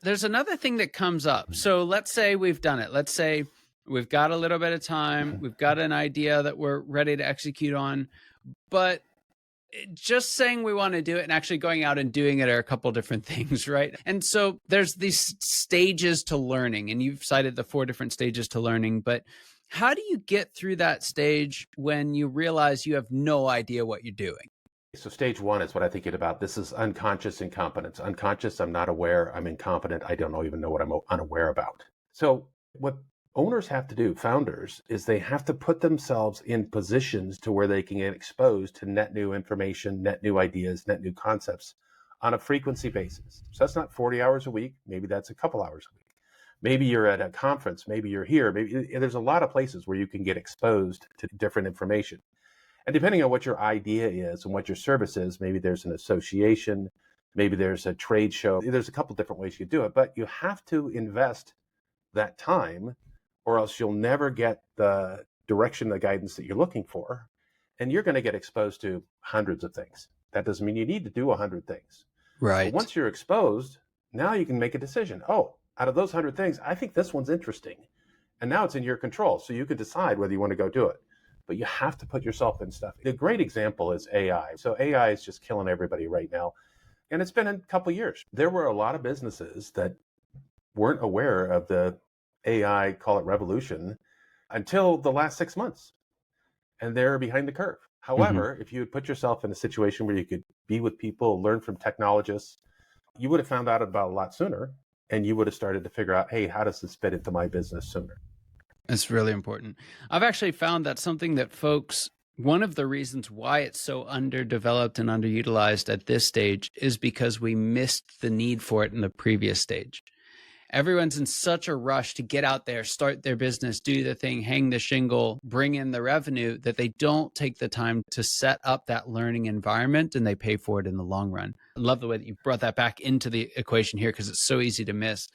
There's another thing that comes up. So let's say we've done it. Let's say we've got a little bit of time. We've got an idea that we're ready to execute on, but just saying we want to do it and actually going out and doing it are a couple different things, right? And so there's these stages to learning, and you've cited the 4 different stages to learning, but how do you get through that stage when you realize you have no idea what you're doing? So stage 1 is what I think it about. This is unconscious incompetence. Unconscious, I'm not aware, I'm incompetent, I don't even know what I'm unaware about. So what owners have to do, founders, is they have to put themselves in positions to where they can get exposed to net new information, net new ideas, net new concepts on a frequency basis. So that's not 40 hours a week. Maybe that's a couple hours a week. Maybe you're at a conference, maybe you're here, maybe there's a lot of places where you can get exposed to different information. And depending on what your idea is and what your service is, maybe there's an association, maybe there's a trade show. There's a couple different ways you do it, but you have to invest that time or else you'll never get the direction, the guidance that you're looking for. And you're going to get exposed to hundreds of things. That doesn't mean you need to do 100 things. Right. But once you're exposed, now you can make a decision. Oh, out of those 100 things, I think this one's interesting. And now it's in your control. So you can decide whether you want to go do it. But you have to put yourself in stuff. A great example is AI. So AI is just killing everybody right now. And it's been a couple of years. There were a lot of businesses that weren't aware of the AI, call it revolution, until the last 6 months. And they're behind the curve. However, if you had put yourself in a situation where you could be with people, learn from technologists, you would have found out about it a lot sooner. And you would have started to figure out, hey, how does this fit into my business sooner? That's really important. I've actually found that something that folks, one of the reasons why it's so underdeveloped and underutilized at this stage is because we missed the need for it in the previous stage. Everyone's in such a rush to get out there, start their business, do the thing, hang the shingle, bring in the revenue, that they don't take the time to set up that learning environment, and they pay for it in the long run. I love the way that you brought that back into the equation here because it's so easy to miss.